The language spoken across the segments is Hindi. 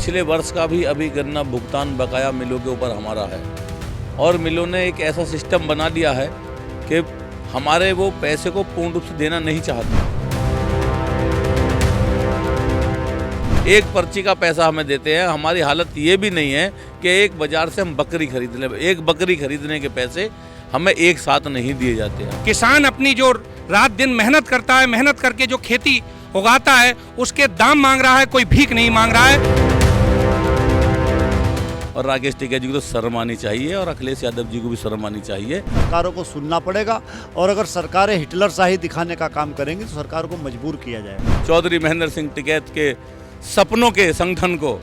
पिछले वर्ष का भी अभी गन्ना भुगतान बकाया मिलों के ऊपर हमारा है और मिलों ने एक ऐसा सिस्टम बना दिया है कि हमारे वो पैसे को पूर्ण रूप से देना नहीं चाहते। एक पर्ची का पैसा हमें देते हैं। हमारी हालत ये भी नहीं है कि एक बाजार से हम बकरी खरीद लें। एक बकरी खरीदने के पैसे हमें एक साथ नहीं दिए जाते हैं। किसान अपनी जो रात दिन मेहनत करता है, मेहनत करके जो खेती उगाता है उसके दाम मांग रहा है, कोई भीख नहीं मांग रहा है। और राकेश टिकैत जी को तो शर्म आनी चाहिए और अखिलेश यादव जी को भी शर्म आनी चाहिए। सरकारों को सुनना पड़ेगा और अगर सरकारें हिटलरशाही दिखाने का काम करेंगी तो सरकार को मजबूर किया जाएगा। चौधरी महेंद्र सिंह टिकैत के सपनों के संगठन को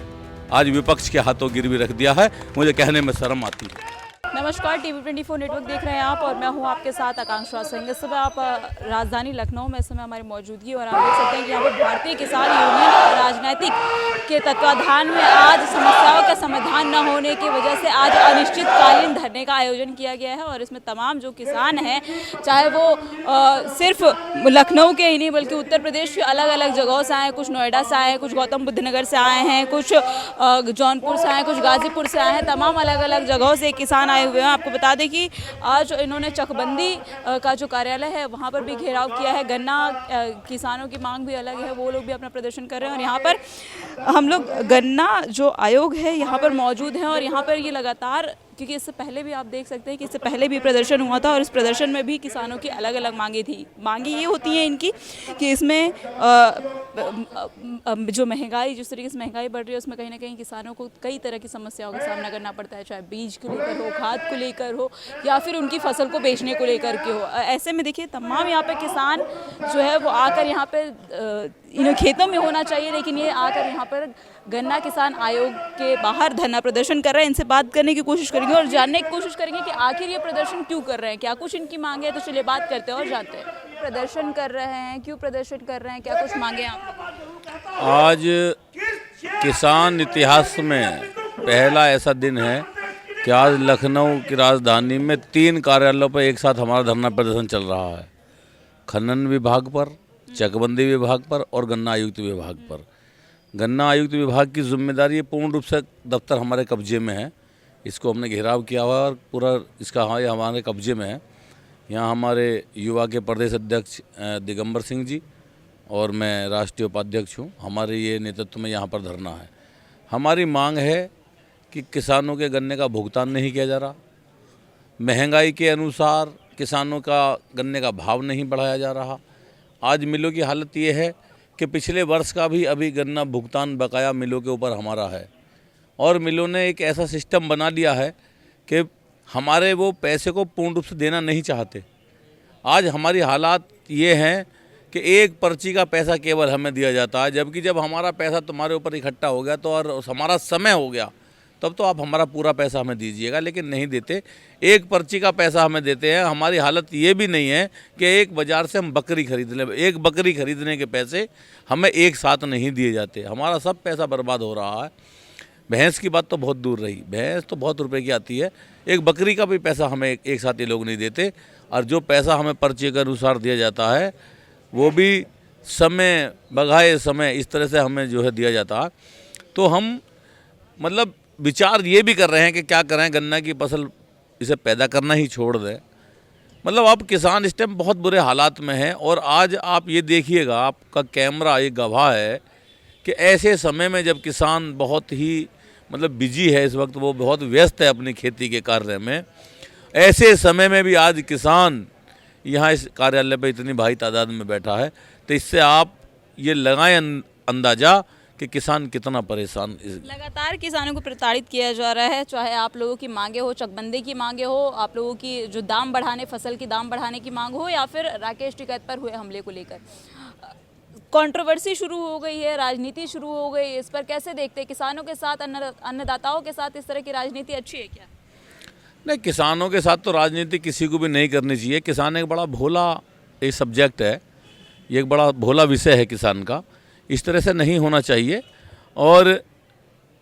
आज विपक्ष के हाथों गिरवी रख दिया है। मुझे कहने में शर्म आती है। नमस्कार, TV24 नेटवर्क देख रहे हैं आप और मैं हूं आपके साथ आकांक्षा सिंह। इस समय आप राजधानी लखनऊ में इस समय हमारी मौजूदगी और आप देख सकते हैं कि यहाँ पर भारतीय किसान यूनियन राजनीतिक के तत्वाधान में आज समस्याओं का समाधान न होने की वजह से आज अनिश्चितकालीन धरने का आयोजन किया गया है। और इसमें तमाम जो किसान हैं, चाहे वो सिर्फ लखनऊ के ही नहीं बल्कि उत्तर प्रदेश के अलग अलग जगहों से आए, कुछ नोएडा से आए हैं, कुछ गौतम बुद्ध नगर से आए हैं, कुछ जौनपुर से आए हैं, कुछ गाजीपुर से आए हैं, तमाम अलग अलग जगहों से किसान आए हुए हैं। आपको बता दें कि आज इन्होंने चकबंदी का जो कार्यालय है वहाँ पर भी घेराव किया है। गन्ना किसानों की मांग भी अलग है, वो लोग भी अपना प्रदर्शन कर रहे हैं। और यहाँ पर हम लोग गन्ना जो आयोग है यहाँ पर मौजूद हैं और यहाँ पर ये लगातार, क्योंकि इससे पहले भी आप देख सकते हैं कि इससे पहले भी प्रदर्शन हुआ था और इस प्रदर्शन में भी किसानों की अलग अलग मांगे थी। मांगे ये होती हैं इनकी कि इसमें जो महंगाई, जिस तरीके से महंगाई बढ़ रही है उसमें कहीं ना कहीं किसानों को कई तरह की समस्याओं का सामना करना पड़ता है, चाहे बीज को लेकर हो, खाद को लेकर हो या फिर उनकी फसल को बेचने को लेकर के हो। ऐसे में देखिए तमाम यहाँ पर किसान जो है वो आकर यहाँ पर इन्हें खेतों में होना चाहिए, लेकिन ये आकर यहाँ पर गन्ना किसान आयोग के बाहर धरना प्रदर्शन कर रहे हैं। इनसे बात करने की कोशिश करेंगे और जानने की कोशिश करेंगे कि आखिर ये प्रदर्शन क्यों कर रहे हैं, क्या कुछ इनकी मांगे है। तो चलिए बात करते हैं और जानते हैं प्रदर्शन कर रहे हैं, क्यों प्रदर्शन कर रहे हैं, क्या कुछ मांगे आप। आज किसान इतिहास में पहला ऐसा दिन है कि आज लखनऊ की राजधानी में 3 कार्यालयों पर एक साथ हमारा धरना प्रदर्शन चल रहा है। खनन विभाग पर, चकबंदी विभाग पर और गन्ना आयुक्त विभाग पर। गन्ना आयुक्त विभाग की जिम्मेदारी पूर्ण रूप से दफ्तर हमारे कब्जे में है। इसको हमने घेराव किया हुआ है और पूरा इसका ये हमारे कब्जे में है। यहाँ हमारे युवा के प्रदेश अध्यक्ष दिगंबर सिंह जी और मैं राष्ट्रीय उपाध्यक्ष हूँ। हमारे ये नेतृत्व में यहाँ पर धरना है। हमारी मांग है कि किसानों के गन्ने का भुगतान नहीं किया जा रहा, महंगाई के अनुसार किसानों का गन्ने का भाव नहीं बढ़ाया जा रहा। आज मिलों की हालत ये है कि पिछले वर्ष का भी अभी गन्ना भुगतान बकाया मिलों के ऊपर हमारा है और मिलों ने एक ऐसा सिस्टम बना दिया है कि हमारे वो पैसे को पूर्ण रूप से देना नहीं चाहते। आज हमारी हालात ये हैं कि एक पर्ची का पैसा केवल हमें दिया जाता है, जबकि जब हमारा पैसा तुम्हारे ऊपर इकट्ठा हो गया तो और हमारा समय हो गया तब तो आप हमारा पूरा पैसा हमें दीजिएगा, लेकिन नहीं देते। एक पर्ची का पैसा हमें देते हैं। हमारी हालत ये भी नहीं है कि एक बाज़ार से हम बकरी खरीद लें। एक बकरी खरीदने के पैसे हमें एक साथ नहीं दिए जाते। हमारा सब पैसा बर्बाद हो रहा है। भैंस की बात तो बहुत दूर रही, भैंस तो बहुत रुपए की आती है। एक बकरी का भी पैसा हमें एक साथ ये लोग नहीं देते और जो पैसा हमें पर्ची के अनुसार दिया जाता है वो भी समय बगाए समय इस तरह से हमें जो है दिया जाता है। तो हम मतलब विचार ये भी कर रहे हैं कि क्या करें, गन्ना की फसल इसे पैदा करना ही छोड़ दें। मतलब अब किसान इस टाइम बहुत बुरे हालात में है। और आज आप ये देखिएगा, आपका कैमरा ये गवाह है कि ऐसे समय में जब किसान बहुत ही मतलब बिजी है, इस वक्त वो बहुत व्यस्त है अपनी खेती के कार्य में, ऐसे समय में भी आज किसान यहाँ इस कार्यालय पर इतनी भारी तादाद में बैठा है। तो इससे आप ये लगाएं अंदाज़ा कि किसान कितना परेशान। लगातार किसानों को प्रताड़ित किया जा रहा है, चाहे आप लोगों की मांगे हो, चकबंदी की मांगे हो, आप लोगों की जो दाम बढ़ाने, फसल की दाम बढ़ाने की मांग हो, या फिर राकेश टिकैत पर हुए हमले को लेकर कंट्रोवर्सी शुरू हो गई है, राजनीति शुरू हो गई। इस पर कैसे देखते हैं? किसानों के साथ, अन्नदाताओं के साथ इस तरह की राजनीति अच्छी है क्या? नहीं, किसानों के साथ तो राजनीति किसी को भी नहीं करनी चाहिए। किसान एक बड़ा भोला एक सब्जेक्ट है, ये एक बड़ा भोला विषय है किसान का। इस तरह से नहीं होना चाहिए। और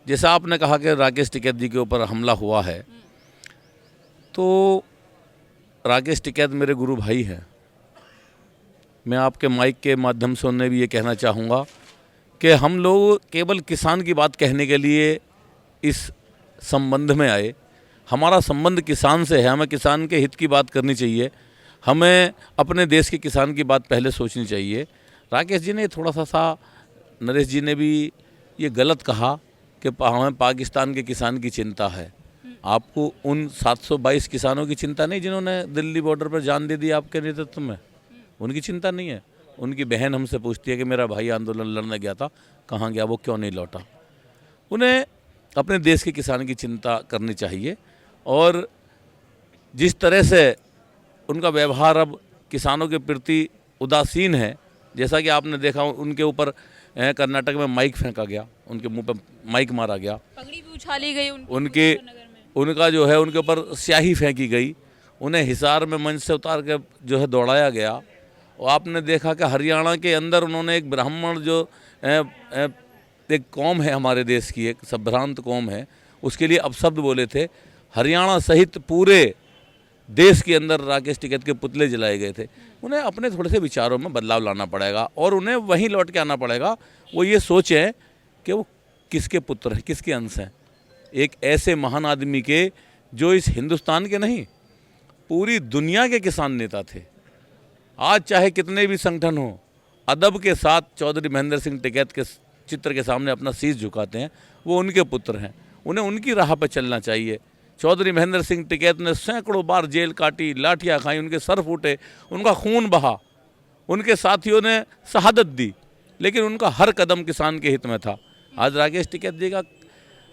जैसा आपने कहा कि राकेश टिकैत जी के ऊपर हमला हुआ है, तो राकेश टिकैत मेरे गुरु भाई हैं। मैं आपके माइक के माध्यम से उन्हें भी ये कहना चाहूँगा कि हम लोग केवल किसान की बात कहने के लिए इस संबंध में आए। हमारा संबंध किसान से है, हमें किसान के हित की बात करनी चाहिए, हमें अपने देश के किसान की बात पहले सोचनी चाहिए। राकेश जी ने थोड़ा सा नरेश जी ने भी ये गलत कहा कि हमें पाकिस्तान के किसान की चिंता है। आपको उन 722 किसानों की चिंता नहीं जिन्होंने दिल्ली बॉर्डर पर जान दे दी आपके नेतृत्व में? उनकी चिंता नहीं है। उनकी बहन हमसे पूछती है कि मेरा भाई आंदोलन लड़ने गया था, कहाँ गया, वो क्यों नहीं लौटा। उन्हें अपने देश के किसान की चिंता करनी चाहिए। और जिस तरह से उनका व्यवहार अब किसानों के प्रति उदासीन है, जैसा कि आपने देखा उनके ऊपर कर्नाटक में माइक फेंका गया, उनके मुंह पर माइक मारा गया, पगड़ी भी उछाली गई उनका जो है उनके ऊपर स्याही फेंकी गई, उन्हें हिसार में मंच से उतार के जो है दौड़ाया गया। और आपने देखा कि हरियाणा के अंदर उन्होंने एक ब्राह्मण जो एक कौम है हमारे देश की, एक संभ्रांत कौम है, उसके लिए अपशब्द बोले थे। हरियाणा सहित पूरे देश के अंदर राकेश टिकैत के पुतले जलाए गए थे। उन्हें अपने थोड़े से विचारों में बदलाव लाना पड़ेगा और उन्हें वहीं लौट के आना पड़ेगा। वो ये सोचें कि वो किसके पुत्र हैं, किसके अंश हैं। एक ऐसे महान आदमी के जो इस हिंदुस्तान के नहीं पूरी दुनिया के किसान नेता थे। आज चाहे कितने भी संगठन हो, अदब के साथ चौधरी महेंद्र सिंह टिकैत के चित्र के सामने अपना शीश झुकाते हैं। वो उनके पुत्र हैं, उन्हें उनकी राह पर चलना चाहिए। चौधरी महेंद्र सिंह टिकैत ने सैकड़ों बार जेल काटी, लाठियाँ खाई, उनके सर फूटे, उनका खून बहा, उनके साथियों ने शहादत दी, लेकिन उनका हर कदम किसान के हित में था। आज राकेश टिकैत जी का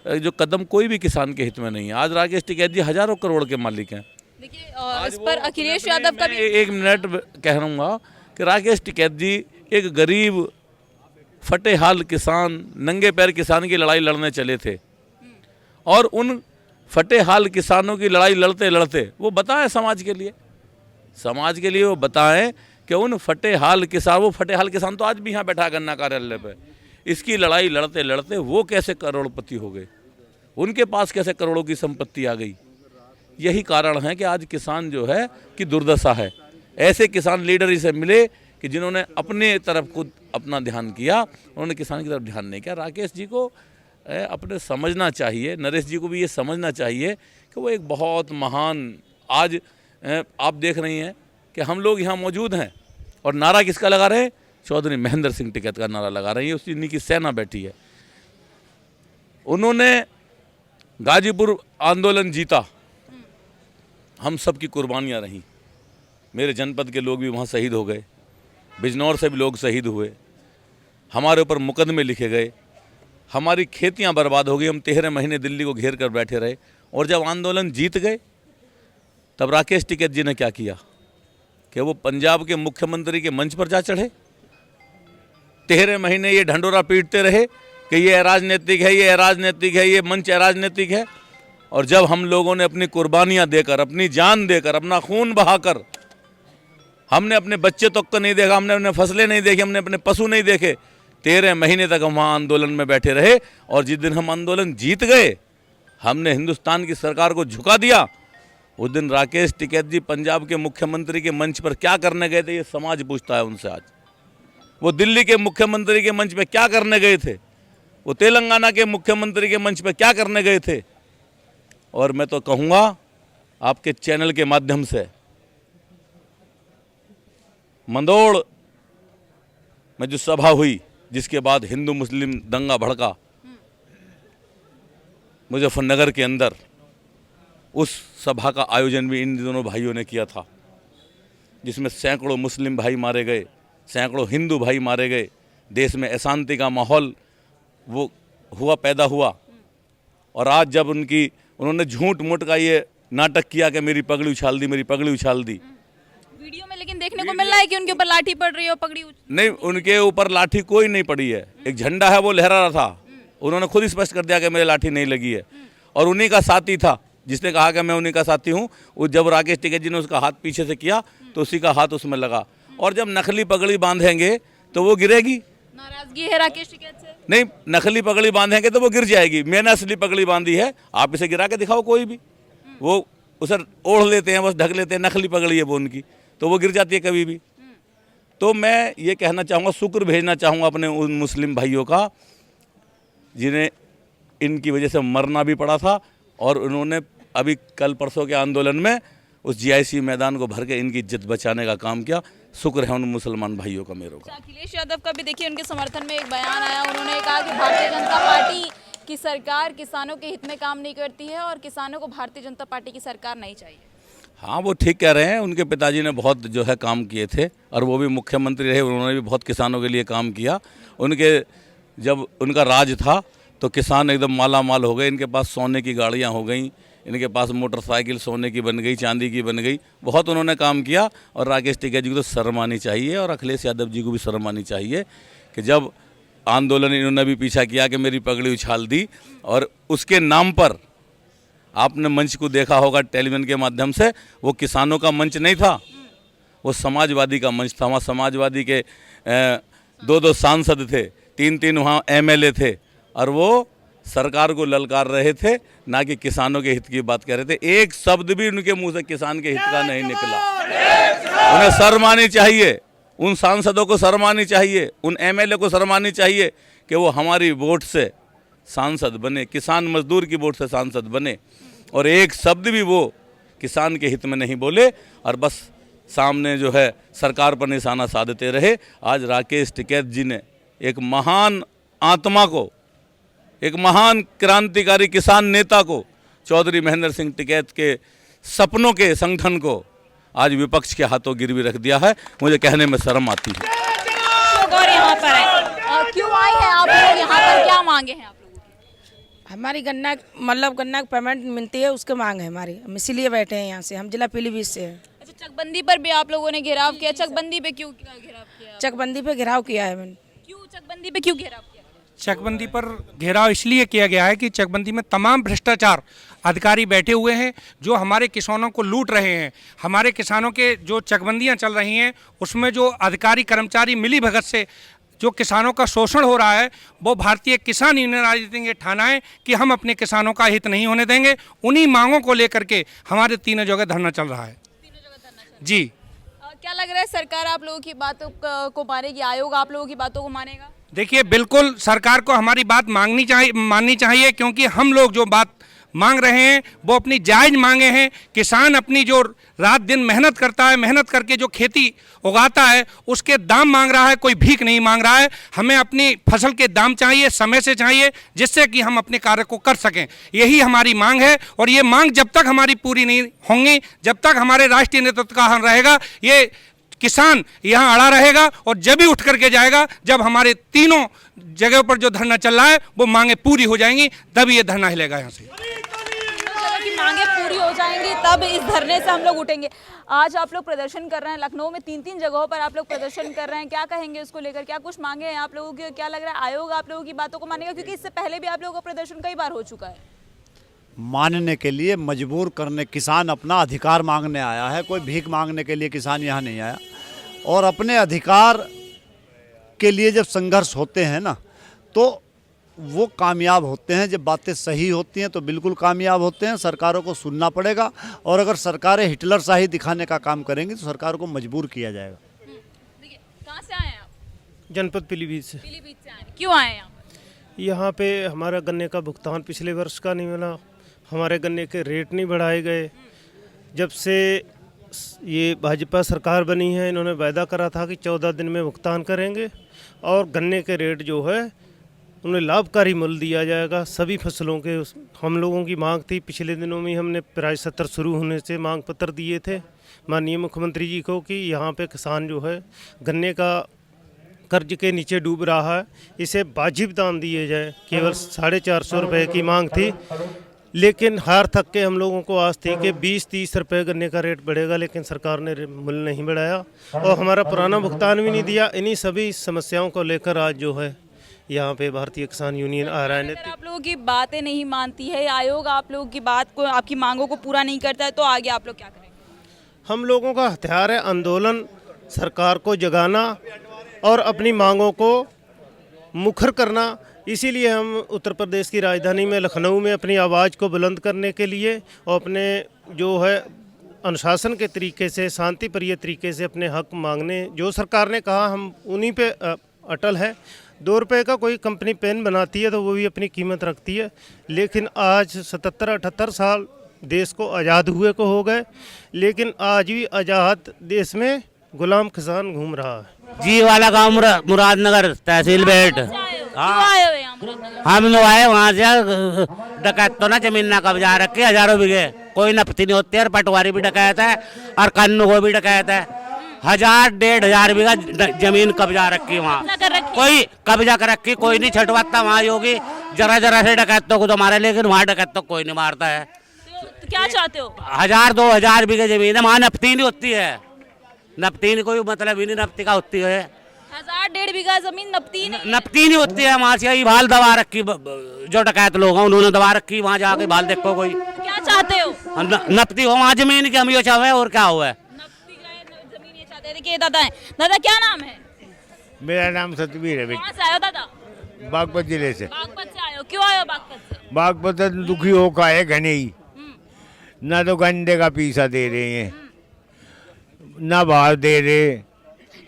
जो कदम कोई भी किसान के हित में नहीं है। आज राकेश टिकैत जी हजारों करोड़ के मालिक हैं। देखिए इस पर अखिलेश यादव का भी एक मिनट कह रहूँगा कि राकेश टिकैत जी एक गरीब फटे हाल किसान, नंगे पैर किसान की लड़ाई लड़ने चले थे और उन फटे हाल किसानों की लड़ाई लड़ते लड़ते वो बताएं समाज के लिए वो बताएं कि उन फटे हाल किसान तो आज भी यहाँ बैठा गन्ना कार्यालय पे, इसकी लड़ाई लड़ते लड़ते वो कैसे करोड़पति हो गए, उनके पास कैसे करोड़ों की संपत्ति आ गई। यही कारण है कि आज किसान जो है कि दुर्दशा है। ऐसे किसान लीडर इसे मिले कि जिन्होंने अपने तरफ खुद अपना ध्यान किया, उन्होंने किसान की तरफ ध्यान नहीं किया। राकेश जी को अपने समझना चाहिए, नरेश जी को भी ये समझना चाहिए कि वो एक बहुत महान, आज आप देख रही हैं कि हम लोग यहाँ मौजूद हैं और नारा किसका लगा रहे हैं? चौधरी महेंद्र सिंह टिकैत का नारा लगा रही है। उसी की सेना बैठी है। उन्होंने गाजीपुर आंदोलन जीता, हम सब की कुर्बानियाँ रहीं। मेरे जनपद के लोग भी वहाँ शहीद हो गए, बिजनौर से भी लोग शहीद हुए, हमारे ऊपर मुकदमे लिखे गए, हमारी खेतियाँ बर्बाद हो गई, हम 13 महीने दिल्ली को घेर कर बैठे रहे। और जब आंदोलन जीत गए तब राकेश टिकैत जी ने क्या किया कि वो पंजाब के मुख्यमंत्री के मंच पर जा चढ़े। 13 महीने ये ढंडोरा पीटते रहे कि ये अराजनीतिक है, ये अराजनीतिक है, ये मंच अराजनीतिक है। और जब हम लोगों ने अपनी कुर्बानियाँ देकर, अपनी जान देकर, अपना खून बहाकर, हमने अपने बच्चे तक को नहीं देखा, हमने अपने फसलें नहीं देखी, हमने अपने पशु नहीं देखे, 13 महीने तक हम वहाँ आंदोलन में बैठे रहे। और जिस दिन हम आंदोलन जीत गए, हमने हिंदुस्तान की सरकार को झुका दिया। उस दिन राकेश टिकैत जी पंजाब के मुख्यमंत्री के मंच पर क्या करने गए थे, ये समाज पूछता है उनसे। आज वो दिल्ली के मुख्यमंत्री के मंच पर क्या करने गए थे, वो तेलंगाना के मुख्यमंत्री के मंच पर क्या करने गए थे। और मैं तो कहूँगा आपके चैनल के माध्यम से, मंदोड़ में जो सभा हुई जिसके बाद हिंदू मुस्लिम दंगा भड़का मुजफ्फरनगर के अंदर, उस सभा का आयोजन भी इन दोनों भाइयों ने किया था, जिसमें सैकड़ों मुस्लिम भाई मारे गए, सैकड़ों हिंदू भाई मारे गए। देश में अशांति का माहौल वो पैदा हुआ। और आज जब उन्होंने झूठ मूठ का ये नाटक किया कि मेरी पगड़ी उछाल दी, मेरी पगड़ी उछाल दी। वीडियो में लेकिन देखने को मिल रहा है कि उनके ऊपर लाठी पड़ रही है और पगड़ी नहीं, उनके ऊपर लाठी कोई नहीं पड़ी है। एक झंडा है वो लहरा रहा था, उन्होंने खुद स्पष्ट कर दिया कि मेरे लाठी नहीं लगी है। और उन्हीं का साथी था जिसने कहा कि मैं उन्हीं का साथी हूँ। वो जब राकेश टिकैत जी ने उसका हाथ पीछे से किया तो उसी का हाथ उसमें लगा। और जब नकली पगड़ी बांधेंगे तो वो गिरेगी। नाराजगी है राकेश टिकैत से? नहीं, नकली पगड़ी बांधेंगे तो वो गिर जाएगी। मैंने असली पगड़ी बांधी है, आप इसे गिरा के दिखाओ कोई भी। वो उसे ओढ़ लेते हैं, बस ढक लेते हैं, नकली पगड़ी है वो उनकी, तो वो गिर जाती है कभी भी। तो मैं ये कहना चाहूँगा, शुक्र भेजना चाहूँगा अपने उन मुस्लिम भाइयों का जिन्हें इनकी वजह से मरना भी पड़ा था, और उन्होंने अभी कल परसों के आंदोलन में उस GIC मैदान को भर के इनकी इज्जत बचाने का काम किया। शुक्र है उन मुसलमान भाइयों का मेरे का। अखिलेश यादव का भी देखिए उनके समर्थन में एक बयान आया, उन्होंने कहा कि भारतीय जनता पार्टी की सरकार किसानों के हित में काम नहीं करती है और किसानों को भारतीय जनता पार्टी की सरकार नहीं चाहिए। हाँ, वो ठीक कह रहे हैं। उनके पिताजी ने बहुत जो है काम किए थे और वो भी मुख्यमंत्री रहे, उन्होंने भी बहुत किसानों के लिए काम किया। उनके जब उनका राज था तो किसान एकदम माला माल हो गए, इनके पास सोने की गाड़ियाँ हो गई, इनके पास मोटरसाइकिल सोने की बन गई, चांदी की बन गई, बहुत उन्होंने काम किया। और राकेश टिकैत जी को तो शर्म आनी चाहिए और अखिलेश यादव जी को भी शर्म आनी चाहिए कि जब आंदोलन इन्होंने भी पीछा किया कि मेरी पगड़ी उछाल दी, और उसके नाम पर आपने मंच को देखा होगा टेलीविजन के माध्यम से, वो किसानों का मंच नहीं था, वो समाजवादी का मंच था। वहाँ समाजवादी के 2-2 सांसद थे, 3-3 वहाँ MLA थे, और वो सरकार को ललकार रहे थे, ना कि किसानों के हित की बात कर रहे थे। एक शब्द भी उनके मुंह से किसान के हित का नहीं निकला। उन्हें शर्म आनी चाहिए, उन सांसदों को शर्म आनी चाहिए, उन MLA को शर्म आनी चाहिए कि वो हमारी वोट से सांसद बने, किसान मजदूर की वोट से सांसद बने, और एक शब्द भी वो किसान के हित में नहीं बोले और बस सामने जो है सरकार पर निशाना साधते रहे। आज राकेश टिकैत जी ने एक महान आत्मा को, एक महान क्रांतिकारी किसान नेता को, चौधरी महेंद्र सिंह टिकैत के सपनों के संगठन को आज विपक्ष के हाथों गिरवी रख दिया है। मुझे कहने में शर्म आती है। और यहाँ पर है, क्यों आए हैं आप लोग यहाँ पर, क्या मांगे हैं आप लोगों की? हमारी गन्ना की पेमेंट मिलती है, उसके मांग है हमारी, हम इसीलिए बैठे हैं यहाँ से। हम जिला पीलीभीत से हैं। अच्छा, चकबंदी पर भी आप लोगों ने घेराव किया, चकबंदी पे क्यों घेराव किया? चकबंदी पे घेराव किया है मैंने। क्यों चकबंदी पे क्यों घेराव किया? चकबंदी पर घेराव इसलिए किया गया है कि चकबंदी में तमाम भ्रष्टाचार अधिकारी बैठे हुए हैं जो हमारे किसानों को लूट रहे हैं। हमारे किसानों के जो चकबंदियां चल रही हैं उसमें जो अधिकारी कर्मचारी मिली भगत से जो किसानों का शोषण हो रहा है, वो भारतीय किसान यूनियन आज देंगे ठाना है कि हम अपने किसानों का हित नहीं होने देंगे। उन्हीं मांगों को लेकर के हमारे तीनों जगह धरना चल रहा है। जी, क्या लग रहा है सरकार आप लोगों की बातों को मानेगी, आयोग आप लोगों की बातों को मानेगा? देखिए, बिल्कुल सरकार को हमारी बात माननी चाहिए, क्योंकि हम लोग जो बात मांग रहे हैं वो अपनी जायज़ मांगे हैं। किसान अपनी जो रात दिन मेहनत करता है, मेहनत करके जो खेती उगाता है उसके दाम मांग रहा है, कोई भीख नहीं मांग रहा है। हमें अपनी फसल के दाम चाहिए, समय से चाहिए, जिससे कि हम अपने कार्य को कर सकें। यही हमारी मांग है, और ये मांग जब तक हमारी पूरी नहीं होंगी, जब तक हमारे राष्ट्रीय नेतृत्व का हाथ रहेगा, ये किसान यहाँ अड़ा रहेगा। और जब भी उठ करके जाएगा, जब हमारे तीनों जगह पर जो धरना चल रहा है वो मांगे पूरी हो जाएंगी, तभी ये धरना हिलेगा यहाँ से। की मांगे पूरी हो जाएंगी तब इस धरने से हम लोग उठेंगे। आज आप लोग प्रदर्शन कर रहे हैं लखनऊ में, 3-3 जगहों पर आप लोग प्रदर्शन कर रहे हैं, क्या कहेंगे उसको लेकर? क्या कुछ मांगे हैं आप लोगों की? क्या लग रहा है आयोग आप लोगों की बातों को मानेगा? क्योंकि इससे पहले भी आप लोगों का प्रदर्शन कई बार हो चुका है। मानने के लिए मजबूर करने, किसान अपना अधिकार मांगने आया है, कोई भीख मांगने के लिए किसान यहाँ नहीं आया। और अपने अधिकार के लिए जब संघर्ष होते हैं ना, तो वो कामयाब होते हैं। जब बातें सही होती हैं तो बिल्कुल कामयाब होते हैं। सरकारों को सुनना पड़ेगा, और अगर सरकारें हिटलर शाही दिखाने का काम करेंगी तो सरकार को मजबूर किया जाएगा। देखिए, कहाँ से आए हैं आप? जनपद पीलीभीत से। पीलीभीत से आए हैं। क्यों आए हैं यहाँ पे हमारा गन्ने का भुगतान पिछले वर्ष का नहीं मिला, हमारे गन्ने के रेट नहीं बढ़ाए गए। जब से ये भाजपा सरकार बनी है, इन्होंने वायदा करा था कि 14 दिन में भुगतान करेंगे, और गन्ने के रेट जो है उन्हें लाभकारी मूल्य दिया जाएगा सभी फसलों के। हम लोगों की मांग थी, पिछले दिनों में हमने प्राइस सत्र शुरू होने से मांग पत्र दिए थे माननीय मुख्यमंत्री जी को कि यहाँ पे किसान जो है गन्ने का कर्ज के नीचे डूब रहा है, इसे वाजिब दाम दिए जाए। केवल 450 रुपये की मांग थी, लेकिन हार थक के हम लोगों को आस थी कि 20-30 रुपये गन्ने का रेट बढ़ेगा, लेकिन सरकार ने मूल्य नहीं बढ़ाया और हमारा पुराना भुगतान भी नहीं दिया। इन्हीं सभी समस्याओं को लेकर आज जो है यहाँ पे भारतीय किसान यूनियन आ रहा है। अगर आप लोगों की बातें नहीं मानती है, आयोग आप लोगों की बात को, आपकी मांगों को पूरा नहीं करता है, तो आगे आप लोग क्या करेंगे? हम लोगों का हथियार है आंदोलन, सरकार को जगाना और अपनी मांगों को मुखर करना। इसीलिए हम उत्तर प्रदेश की राजधानी में लखनऊ में अपनी आवाज़ को बुलंद करने के लिए और अपने जो है अनुशासन के तरीके से, शांतिप्रिय तरीके से अपने हक मांगने, जो सरकार ने कहा हम उन्हीं पे अटल है। 2 रुपये का कोई कंपनी पेन बनाती है तो वो भी अपनी कीमत रखती है, लेकिन आज 77-78 साल देश को आज़ाद हुए को हो गए, लेकिन आज भी आज़ाद देश में गुलाम किसान घूम रहा है। जी वाला गांव मुरादनगर तहसील बेट। क्यों आए हो यहाँ मुरादनगर? हम लोग आए वहाँ से, डकैत तो ना जमीन ना कब्जा रखे हजारों बीघे, कोई नपती नहीं होती है, और पटवारी भी डकैत है और कन्नू को भी डकैत है। 1000-1500 बीघा जमीन कब्जा रखी वहाँ, कोई कब्जा कर रखी, कोई नहीं छटवाता वहाँ योगी। जरा से डकैतों को तो मारे, लेकिन वहाँ डकैतों कोई नहीं मारता है। तो क्या चाहते हो? 1000-2000 बीघे जमीन है, वहाँ नपती नहीं होती है, नपती नहीं, कोई मतलब ही नहीं नपती का होती है। 1000-1.5 बीघा जमीन नपती नहीं? नपती नहीं होती है वहाँ से, यही भाल दबा रखी, जो डकैत लोग हैं उन्होंने दबा रखी, वहाँ जाके भाल देखो कोई। क्या चाहते हो? नपती हो वहाँ जमीन की, हम ये चाहे और क्या हुआ है। जमीन ये चाहते हैं। देखिए दादा है, दादा क्या नाम है? मेरा नाम सतबीर है। कहाँ से आए हो दादा? बागपत जिले से। बागपत से आए हो, क्यों आए हो बागपत से? बागपत दुखी होकर आए घने ही, ना तो गंडे का पीसा दे रहे हैं, ना भाव दे रहे।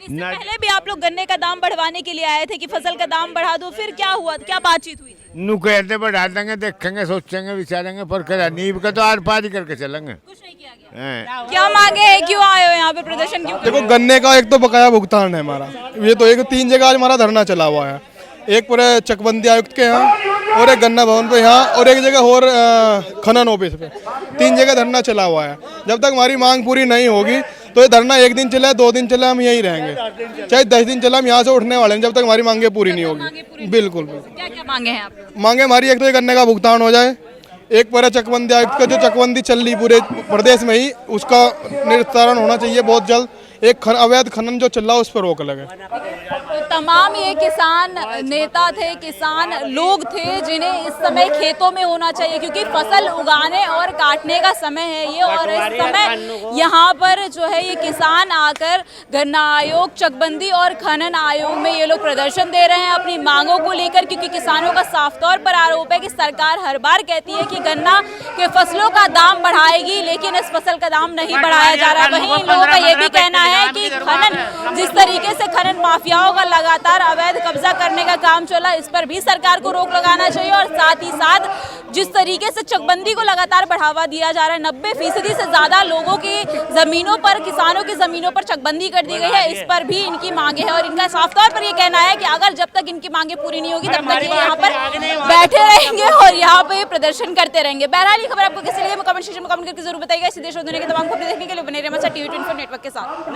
इससे पहले भी आप लोग गन्ने का दाम बढ़वाने के लिए आए थे कि फसल का दाम बढ़ा दो, फिर क्या हुआ, क्या बातचीत हुई? नू कहते बढ़ा देंगे, देखेंगे, सोचेंगे, विचारेंगे, पर करा नींव का तो आर पार ही करके चलेंगे। कुछ नहीं किया गया। क्या मांगे हैं, क्यों आए हो यहाँ पे, प्रदर्शन क्यों? देखो, गन्ने का एक तो बकाया भुगतान है हमारा, ये तो 3 जगह आज हमारा धरना चला हुआ है, एक पूरे चकबंदी आयुक्त के यहाँ और एक गन्ना भवन पे यहाँ और एक जगह और खनन ऑफिस पे, 3 जगह धरना चला हुआ है। जब तक हमारी मांग पूरी नहीं होगी तो ये धरना 1 दिन चले, 2 दिन चले, हम यहीं रहेंगे, चाहे 10 दिन चले, हम यहाँ से उठने वाले हैं जब तक हमारी मांगे पूरी नहीं होगी। बिल्कुल। क्या क्या मांगे हैं आप? मांगे हमारी एक तो ये गन्ने का भुगतान हो जाए, एक पूरा चकबंदी आयुक्त का जो चकबंदी चल रही पूरे प्रदेश में ही, उसका निस्तारण होना चाहिए बहुत जल्द। एक अवैध खनन जो चल रहा है उस पर रोक लगे। तो तमाम ये किसान नेता थे, किसान लोग थे जिन्हें इस समय खेतों में होना चाहिए, क्योंकि फसल उगाने और काटने का समय है ये, और इस समय यहाँ पर जो है ये किसान आकर गन्ना आयोग, चकबंदी और खनन आयोग में ये लोग प्रदर्शन दे रहे हैं अपनी मांगों को लेकर, क्योंकि किसानों का साफ तौर पर आरोप है कि सरकार हर बार कहती है कि गन्ना के फसलों का दाम बढ़ाएगी, लेकिन इस फसल का दाम नहीं बढ़ाया जा रहा। वहीं लोगों का ये भी कहना है कि खनन, जिस तरीके से खनन माफियाओं का लगातार अवैध कब्जा करने का काम चला, इस पर भी सरकार को रोक लगाना चाहिए, और साथ ही साथ जिस तरीके से चकबंदी को लगातार बढ़ावा दिया जा रहा है, 90% से ज्यादा लोगों की जमीनों पर, किसानों की जमीनों पर चकबंदी कर दी गई है, इस पर भी इनकी मांगे है, और इनका साफ तौर पर ये कहना है कि अगर जब तक इनकी मांगे पूरी नहीं होगी तब तक ये यहाँ पर बैठे रहेंगे और यहाँ पे प्रदर्शन करते रहेंगे। बहरहाल ये खबर आपको कैसी लगी, कमेंट सेक्शन में कमेंट करके जरूर बताइएगा। इसी देश और दुनिया की तमाम खबरें देखने के लिए बने रहिए हमारे साथ TV24 नेटवर्क के साथ।